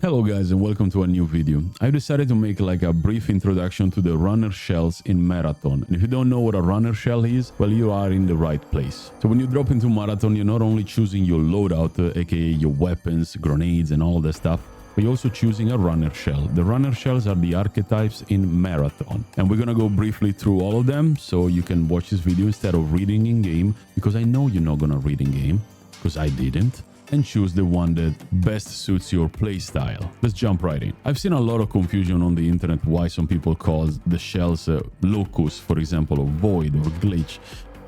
Hello guys and welcome to a new video. I decided to make like a brief introduction to the runner shells in Marathon. And if you don't know what a runner shell is, well, you are in the right place. So when you drop into Marathon, you're not only choosing your loadout, aka your weapons, grenades and all that stuff, but you're also choosing a runner shell. The runner shells are the archetypes in Marathon. And we're gonna go briefly through all of them so you can watch this video instead of reading in game, because I know you're not gonna read in game, because I didn't. And choose the one that best suits your playstyle. Let's jump right in. I've seen a lot of confusion on the internet why some people call the shells locus, for example, or void or glitch.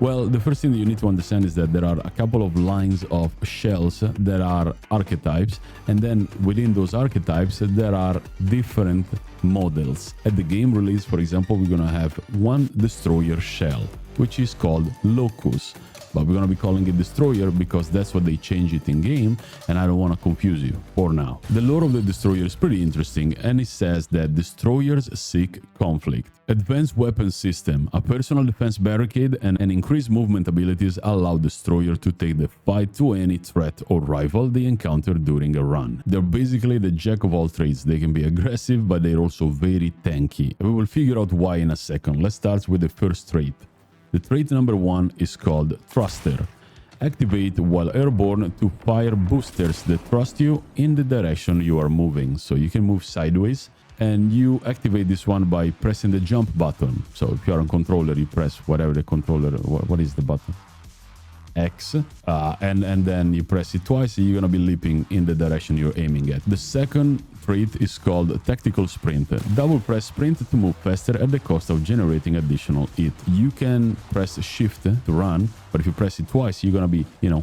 Well, the first thing that you need to understand is that there are a couple of lines of shells that are archetypes, and then within those archetypes there are different models. At the game release, for example, we're gonna have one destroyer shell, which is called locus. But we're going to be calling it Destroyer because that's what they change it in game, and I don't want to confuse you for now. The lore of the Destroyer is pretty interesting, and it says that Destroyers seek conflict. Advanced weapon system, a personal defense barricade, and increased movement abilities allow Destroyer to take the fight to any threat or rival they encounter during a run. They're basically the jack of all trades. They can be aggressive, but they're also very tanky. We will figure out why in a second. Let's start with the first trait. The trait number 1 is called Thruster. Activate while airborne to fire boosters that thrust you in the direction you are moving. So you can move sideways, and you activate this one by pressing the jump button. So if you're on controller, you press whatever the controller, what is the button? X, and then you press it twice, you're gonna be leaping in the direction you're aiming at. The second trait is called Tactical Sprint. Double press sprint to move faster at the cost of generating additional heat. You can press shift to run, but if you press it twice, you're gonna be, you're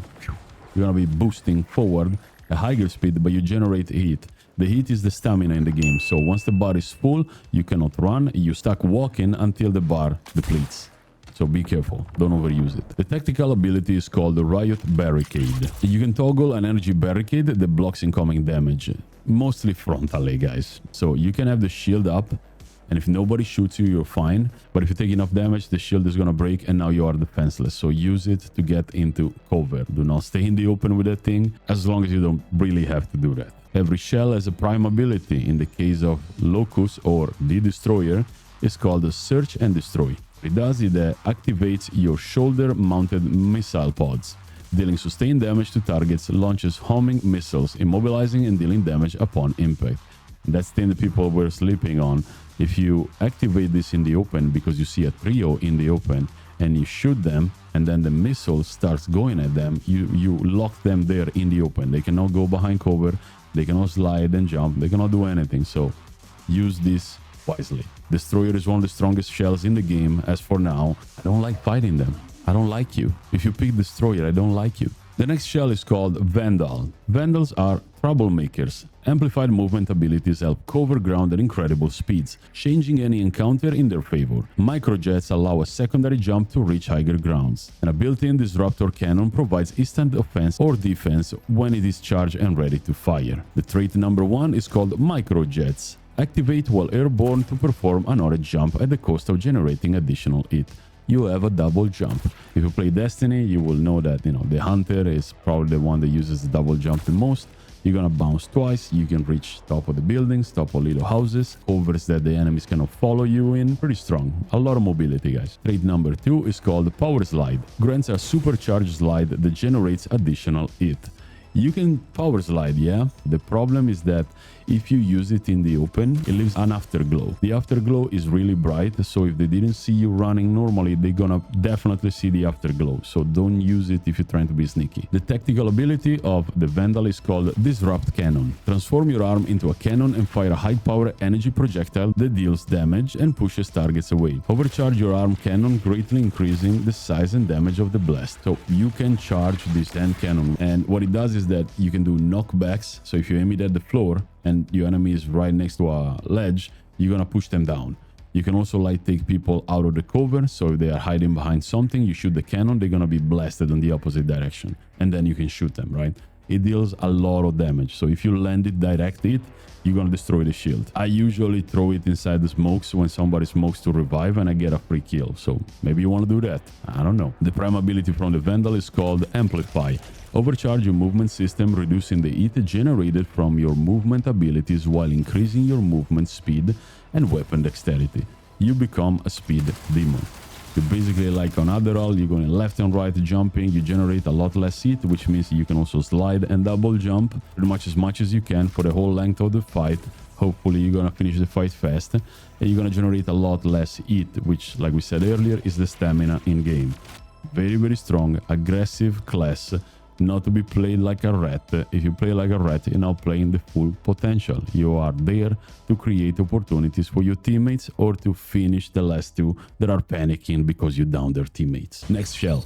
gonna be boosting forward a higher speed, but you generate heat. The heat is the stamina in the game, so once the bar is full, you cannot run, you're stuck walking until the bar depletes. So be careful, don't overuse it. The tactical ability is called the Riot Barricade. You can toggle an energy barricade that blocks incoming damage, mostly frontally, guys. So you can have the shield up, and if nobody shoots you, you're fine. But if you take enough damage, the shield is gonna break, and now you are defenseless. So use it to get into cover. Do not stay in the open with that thing, as long as you don't really have to do that. Every shell has a prime ability. In the case of Locus or the Destroyer, it's called the Search and Destroy. It does it activates your shoulder-mounted missile pods, dealing sustained damage to targets, launches homing missiles, immobilizing and dealing damage upon impact. That's the thing that people were sleeping on. If you activate this in the open because you see a trio in the open and you shoot them and then the missile starts going at them, you lock them there in the open. They cannot go behind cover, they cannot slide and jump, they cannot do anything. So use this wisely. Destroyer is one of the strongest shells in the game. As for now, I don't like fighting them. I don't like you. If you pick Destroyer, I don't like you. The next shell is called Vandal. Vandals are troublemakers. Amplified movement abilities help cover ground at incredible speeds, changing any encounter in their favor. Microjets allow a secondary jump to reach higher grounds. And a built-in disruptor cannon provides instant offense or defense when it is charged and ready to fire. The trait number 1 is called Microjets. Activate while airborne to perform another jump at the cost of generating additional heat. You have a double jump. If you play Destiny, you will know that, the Hunter is probably the one that uses the double jump the most. You're gonna bounce twice, you can reach top of the buildings, top of little houses, covers that the enemies cannot follow you in. Pretty strong. A lot of mobility, guys. Trait number 2 is called Power Slide. Grants a supercharged slide that generates additional heat. You can power slide, yeah? The problem is that if you use it in the open, it leaves an afterglow. The afterglow is really bright, so if they didn't see you running normally, they're gonna definitely see the afterglow. So don't use it if you're trying to be sneaky. The tactical ability of the Vandal is called Disrupt Cannon. Transform your arm into a cannon and fire a high-power energy projectile that deals damage and pushes targets away. Overcharge your arm cannon, greatly increasing the size and damage of the blast. So you can charge this hand cannon, and what it does is that you can do knockbacks. So if you aim it at the floor and your enemy is right next to a ledge, you're gonna push them down. You can also take people out of the cover, so if they are hiding behind something, you shoot the cannon, they're gonna be blasted in the opposite direction, and then you can shoot them, right? it deals a lot of damage. So if you land it direct hit, you're gonna destroy the shield. I usually throw it inside the smokes when somebody smokes to revive and I get a free kill. So maybe you want to do that. I don't know. The prime ability from the Vandal is called Amplify. Overcharge your movement system, reducing the heat generated from your movement abilities while increasing your movement speed and weapon dexterity. You become a speed demon. You're basically like on Adderall, you're going left and right jumping, you generate a lot less heat, which means you can also slide and double jump pretty much as you can for the whole length of the fight. Hopefully you're going to finish the fight fast and you're going to generate a lot less heat, which, like we said earlier, is the stamina in game. Very, very strong, aggressive class. Not to be played like a rat. If you play like a rat, you're not playing the full potential. You are there to create opportunities for your teammates or to finish the last two that are panicking because you downed their teammates. Next shell.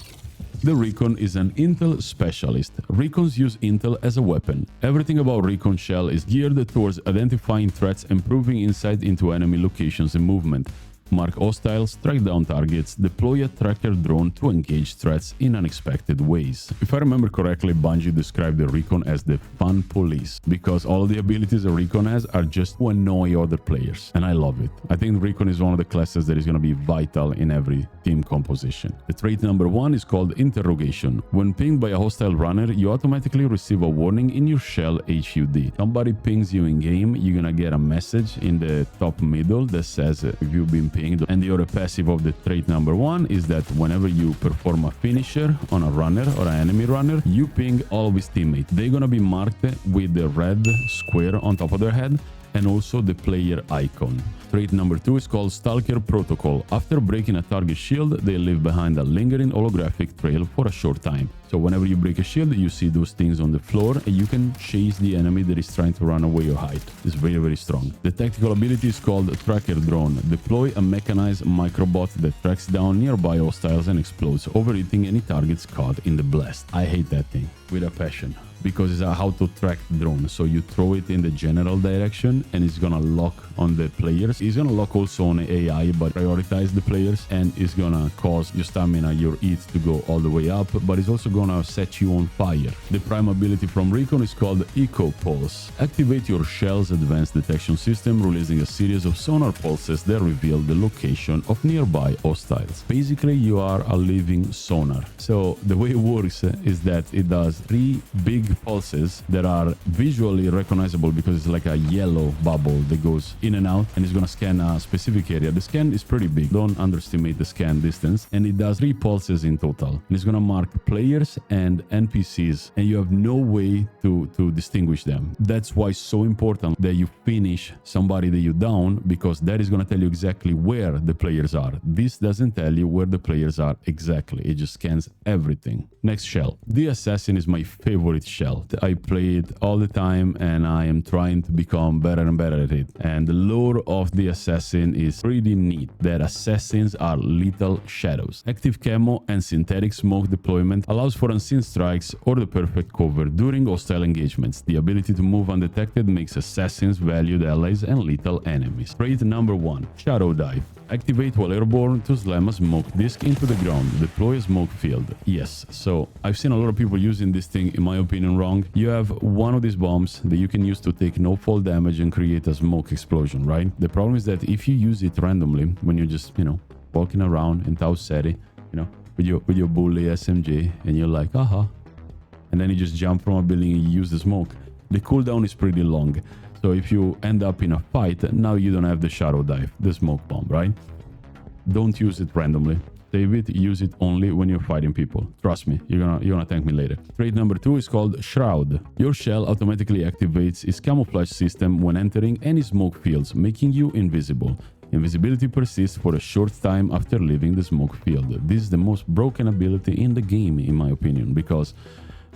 The Recon is an intel specialist. Recons use intel as a weapon. Everything about Recon shell is geared towards identifying threats and improving insight into enemy locations and movement. Mark hostiles, track down targets, deploy a tracker drone to engage threats in unexpected ways. If I remember correctly, Bungie described the Recon as the fun police, because all the abilities a Recon has are just to annoy other players, and I love it. I think Recon is one of the classes that is going to be vital in every team composition. The trait number 1 is called Interrogation. When pinged by a hostile runner, you automatically receive a warning in your shell HUD. Somebody pings you in game, you're gonna get a message in the top middle that says if you've been pinged. And the other passive of the trait number 1 is that whenever you perform a finisher on a runner or an enemy runner, you ping all of his teammates. They're gonna be marked with the red square on top of their head and also the player icon. Trait number 2 is called Stalker Protocol. After breaking a target shield, they leave behind a lingering holographic trail for a short time. So whenever you break a shield, you see those things on the floor and you can chase the enemy that is trying to run away or hide. It's very, very strong. The tactical ability is called Tracker Drone. Deploy a mechanized microbot that tracks down nearby hostiles and explodes, overeating any targets caught in the blast. I hate that thing with a passion, because it's a how to track drone. So you throw it in the general direction and it's gonna lock on the players. It's gonna lock also on AI, but prioritize the players, and it's gonna cause your stamina, your heat to go all the way up, but it's also gonna set you on fire. The prime ability from Recon is called Eco Pulse. Activate your shell's advanced detection system, releasing a series of sonar pulses that reveal the location of nearby hostiles. Basically, you are a living sonar. So the way it works is that it does 3 big pulses that are visually recognizable because it's like a yellow bubble that goes in and out, and it's going to scan a specific area. The scan is pretty big. Don't underestimate the scan distance. And it does 3 pulses in total. And it's going to mark players and NPCs, and you have no way to distinguish them. That's why it's so important that you finish somebody that you down, because that is going to tell you exactly where the players are. This doesn't tell you where the players are exactly. It just scans everything. Next shell. The Assassin is my favorite shell. I play it all the time and I am trying to become better and better at it. And the lore of the Assassin is pretty neat, that assassins are lethal shadows. Active camo and synthetic smoke deployment allows for unseen strikes or the perfect cover during hostile engagements. The ability to move undetected makes assassins valued allies and lethal enemies. Trait number 1, Shadow Dive. Activate while airborne to slam a smoke disc into the ground. Deploy a smoke field. Yes, so I've seen a lot of people using this thing, in my opinion, wrong. You have one of these bombs that you can use to take no fall damage and create a smoke explosion, right? The problem is that if you use it randomly, when you're just, walking around in Tau City, with your bully SMG, and you're like, aha, and then you just jump from a building and you use the smoke, the cooldown is pretty long. So if you end up in a fight, now you don't have the shadow dive, the smoke bomb, right? Don't use it randomly. Save it, use it only when you're fighting people. Trust me, you're gonna thank me later. Trait number 2 is called Shroud. Your shell automatically activates its camouflage system when entering any smoke fields, making you invisible. Invisibility persists for a short time after leaving the smoke field. This is the most broken ability in the game, in my opinion, because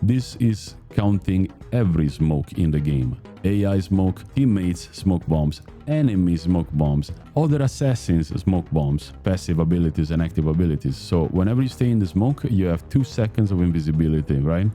this is counting every smoke in the game. AI smoke, teammates smoke bombs, enemy smoke bombs, other assassins smoke bombs, passive abilities and active abilities. So whenever you stay in the smoke, you have 2 seconds of invisibility, right?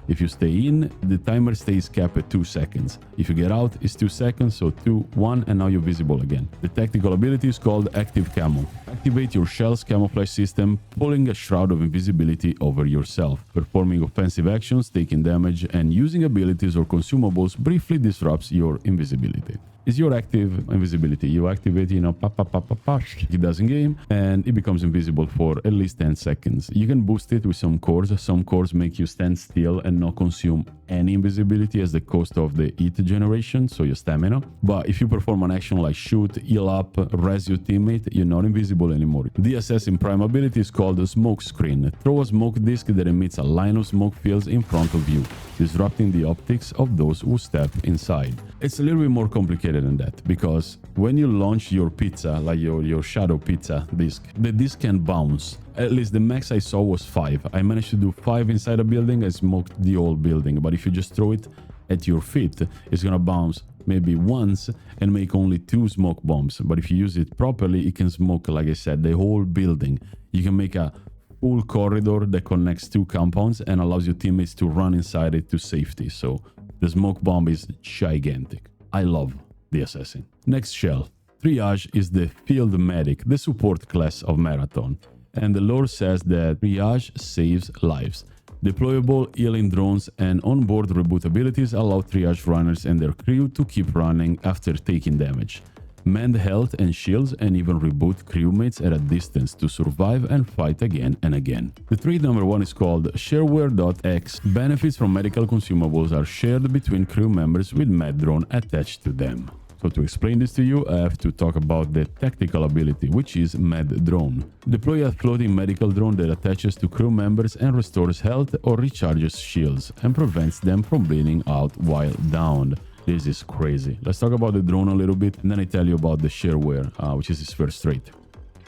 If you stay in, the timer stays capped at 2 seconds. If you get out, it's 2 seconds, so 2, 1, and now you're visible again. The tactical ability is called Active Camo. Activate your shell's camouflage system, pulling a shroud of invisibility over yourself. Performing offensive actions, taking damage, and using abilities or consumables briefly disrupts your invisibility. Is your active invisibility. You activate, it does in game, and it becomes invisible for at least 10 seconds. You can boost it with some cores. Some cores make you stand still and not consume any invisibility as the cost of the heat generation, so your stamina. But if you perform an action like shoot, heal up, res your teammate, you're not invisible anymore. The assassin prime ability is called a smoke screen. Throw a smoke disc that emits a line of smoke fields in front of you, disrupting the optics of those who step inside. It's a little bit more complicated than that, because when you launch your pizza, like your shadow pizza disc, the disc can bounce. At least the max I saw was 5. I managed to do 5 inside a building. I smoked the whole building. But if you just throw it at your feet, it's gonna bounce maybe once and make only 2 smoke bombs. But if you use it properly, it can smoke, like I said, the whole building. You can make a full corridor that connects 2 compounds and allows your teammates to run inside it to safety. So the smoke bomb is gigantic. I love the assassin. Next shell. Triage is the field medic, the support class of Marathon. And the lore says that Triage saves lives. Deployable healing drones and onboard reboot abilities allow Triage runners and their crew to keep running after taking damage. Mend health and shields, and even reboot crewmates at a distance to survive and fight again and again. The trait number 1 is called Shareware.x. Benefits from medical consumables are shared between crew members with med drone attached to them. So to explain this to you, I have to talk about the tactical ability, which is Med Drone. Deploy a floating medical drone that attaches to crew members and restores health or recharges shields and prevents them from bleeding out while downed. This is crazy. Let's talk about the drone a little bit, and then I tell you about the shareware, which is its first trait.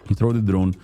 You throw the drone,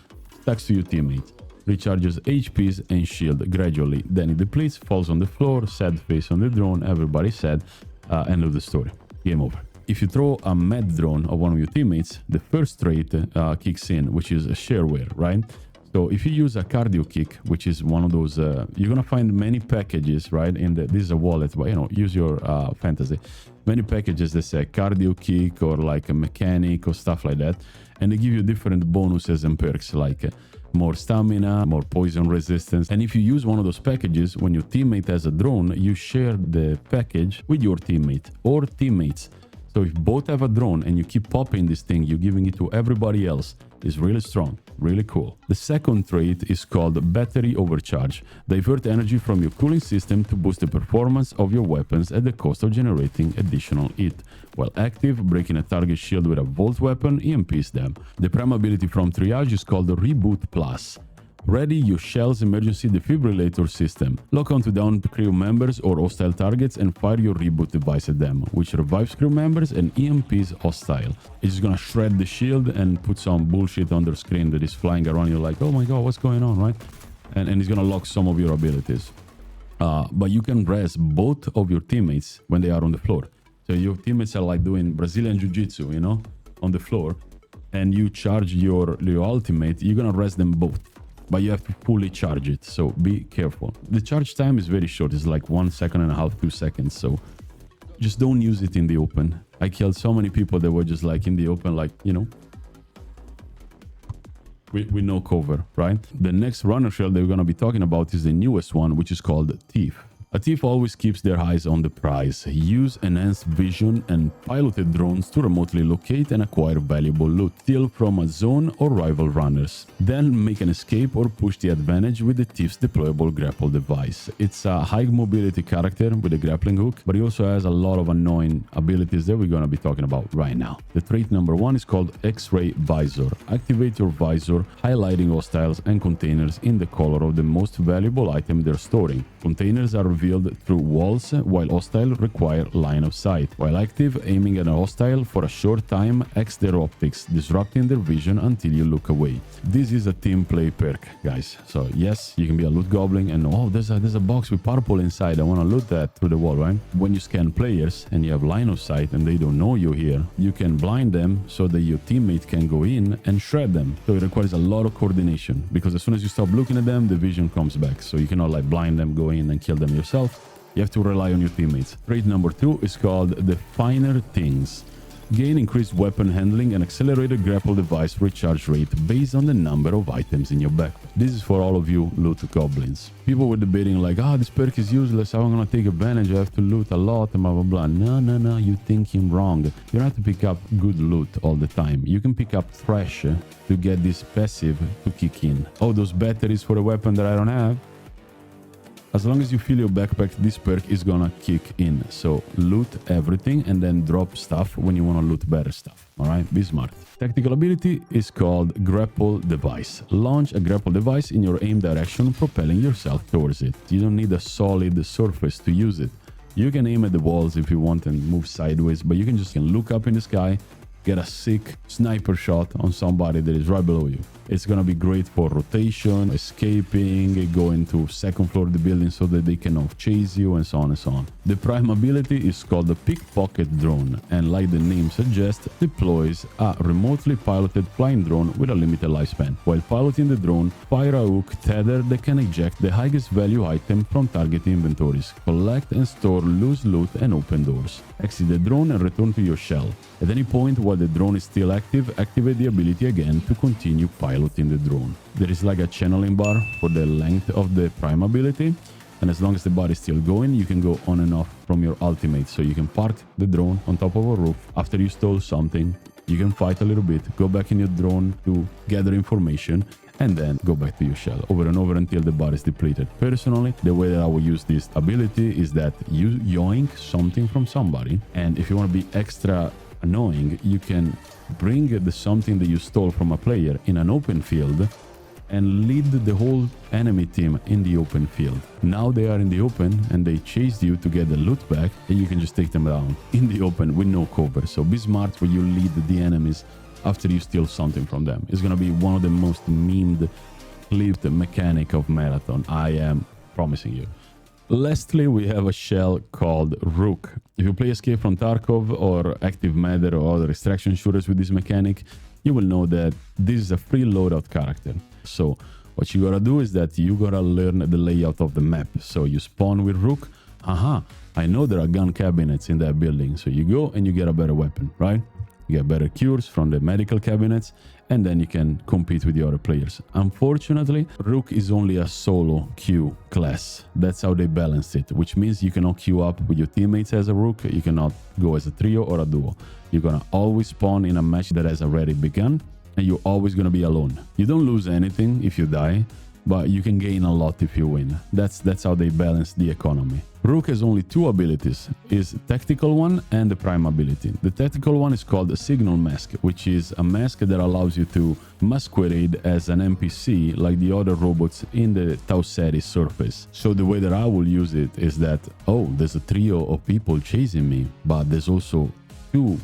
stacks to your teammate, recharges HPs and shield gradually. Then it depletes, falls on the floor, sad face on the drone, everybody sad, end of the story. Game over. If you throw a med drone of one of your teammates, the first trait kicks in, which is a shareware, right? So if you use a cardio kick, which is one of those, you're gonna find many packages, right? This is a wallet, but use your fantasy. Many packages that say cardio kick or like a mechanic or stuff like that, and they give you different bonuses and perks like more stamina, more poison resistance. And if you use one of those packages, when your teammate has a drone, you share the package with your teammate or teammates. So if both have a drone and you keep popping this thing, you're giving it to everybody else. It's really strong, really cool. The second trait is called Battery Overcharge. Divert energy from your cooling system to boost the performance of your weapons at the cost of generating additional heat. While active, breaking a target shield with a Volt weapon EMPs them. The prime ability from Triage is called the Reboot Plus. Ready your shell's emergency defibrillator system. Lock onto downed crew members or hostile targets and fire your reboot device at them, which revives crew members and EMPs hostile. It's gonna shred the shield and put some bullshit on their screen that is flying around. You're like, oh my god, what's going on, right? And it's gonna lock some of your abilities. But you can res both of your teammates when they are on the floor. So your teammates are like doing Brazilian Jiu-Jitsu, on the floor. And you charge your ultimate, you're gonna res them both. But you have to fully charge it, so be careful. The charge time is very short. It's like 1.5 seconds, 2 seconds, so just don't use it in the open. I killed so many people that were just like in the open, like, with no cover, right? The next runner shell that we're going to be talking about is the newest one, which is called Thief. A thief always keeps their eyes on the prize. Use enhanced vision and piloted drones to remotely locate and acquire valuable loot, steal from a zone or rival runners. Then make an escape or push the advantage with the thief's deployable grapple device. It's a high mobility character with a grappling hook, but he also has a lot of annoying abilities that we're going to be talking about right now. The trait number 1 is called X-Ray Visor. Activate your visor, highlighting hostiles and containers in the color of the most valuable item they're storing. Containers are revealed through walls, while hostile require line of sight. While active, aiming at a hostile for a short time X their optics, disrupting their vision until you look away. This is a team play perk, guys. So yes, you can be a loot goblin and there's a box with purple inside. I want to loot that through the wall, right? When you scan players and you have line of sight and they don't know you're here, you can blind them so that your teammate can go in and shred them. So it requires a lot of coordination because as soon as you stop looking at them, the vision comes back. So you cannot like blind them, go in and kill them yourself. yourself. You have to rely on your teammates. Trait number 2 is called the finer things. Gain increased weapon handling and accelerated grapple device recharge rate based on the number of items in your backpack. This is for all of you loot goblins. People were debating like, this perk is useless, how am I gonna take advantage, I have to loot a lot and blah blah blah. No, you're thinking wrong. You don't have to pick up good loot all the time. You can pick up trash to get this passive to kick in. Oh, those batteries for a weapon that I don't have? As long as you fill your backpack, this perk is gonna kick in. So loot everything and then drop stuff when you wanna loot better stuff. Alright, be smart. Tactical ability is called Grapple Device. Launch a grapple device in your aim direction, propelling yourself towards it. You don't need a solid surface to use it. You can aim at the walls if you want and move sideways, but you can just look up in the sky, get a sick sniper shot on somebody that is right below you. It's gonna be great for rotation, escaping, going to second floor of the building so that they cannot chase you, and so on and so on. The prime ability is called the Pickpocket Drone, and like the name suggests, deploys a remotely piloted flying drone with a limited lifespan. While piloting the drone, fire a hook tether that can eject the highest value item from target inventories, collect and store loose loot, and open doors. Exit the drone and return to your shell. At any point while the drone is still active, activate the ability again to continue piloting the drone. There is like a channeling bar for the length of the prime ability, and as long as the bar is still going, you can go on and off from your ultimate. So you can park the drone on top of a roof after you stole something, you can fight a little bit, go back in your drone to gather information, and then go back to your shell over and over until the bar is depleted. Personally, the way that I will use this ability is that you yoink something from somebody, and if you want to be extra annoying, you can bring the something that you stole from a player in an open field and lead the whole enemy team in the open field. Now they are in the open and they chased you to get the loot back, and you can just take them down in the open with no cover. So be smart when you lead the enemies after you steal something from them. It's gonna be one of the most memed clipped mechanic of Marathon, I am promising you. Lastly, we have a shell called Rook. If you play Escape from Tarkov or Active Matter or other extraction shooters with this mechanic, you will know that this is a free loadout character. So what you gotta do is that you gotta learn the layout of the map. So you spawn with Rook. I know there are gun cabinets in that building. So you go and you get a better weapon, right? You get better cures from the medical cabinets, and then you can compete with the other players. Unfortunately, Rook is only a solo queue class. That's how they balance it, which means you cannot queue up with your teammates as a Rook. You cannot go as a trio or a duo. You're gonna always spawn in a match that has already begun, and you're always gonna be alone. You don't lose anything if you die, but you can gain a lot if you win. That's how they balance the economy. Rook has only two abilities, his tactical one and the prime ability. The tactical one is called a signal mask, which is a mask that allows you to masquerade as an NPC like the other robots in the Tau Ceti surface. So the way that I will use it is that, oh, there's a trio of people chasing me, but there's also two,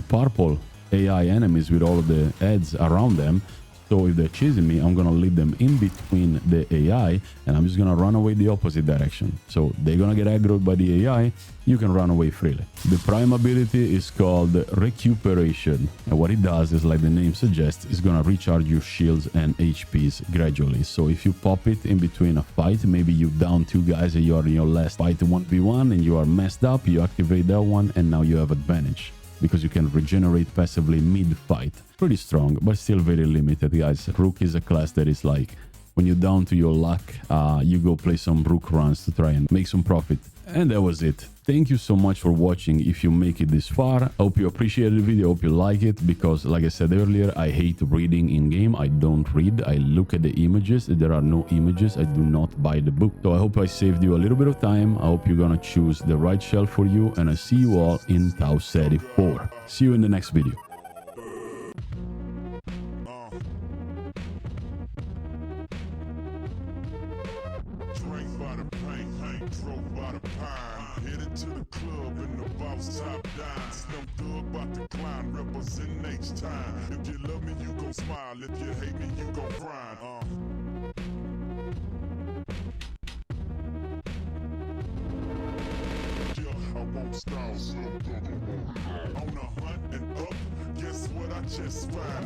purple AI enemies with all of the heads around them. So if they're chasing me, I'm gonna lead them in between the AI, and I'm just gonna run away the opposite direction. So they're gonna get aggroed by the AI, you can run away freely. The prime ability is called Recuperation, and what it does is, like the name suggests, it's gonna recharge your shields and HPs gradually. So if you pop it in between a fight, maybe you down two guys and you are in your last fight 1v1 and you are messed up, you activate that one and now you have advantage, because you can regenerate passively mid-fight. Pretty strong, but still very limited, guys. Rook is a class that is like, when you're down to your luck, you go play some Rook runs to try and make some profit. And that was it. Thank you so much for watching if you make it this far. I hope you appreciated the video, I hope you like it, because like I said earlier, I hate reading in-game. I don't read, I look at the images. If there are no images, I do not buy the book. So I hope I saved you a little bit of time. I hope you're gonna choose the right shell for you, and I see you all in Tau Ceti 4. See you in the next video. To the club in the boss top down. Slim thug about to climb, representing H-time. If you love me, you gon' smile. If you hate me, you gon' grind. Yeah, I won't style, Slim thug, I won't. On the hunt and up, guess what I just found?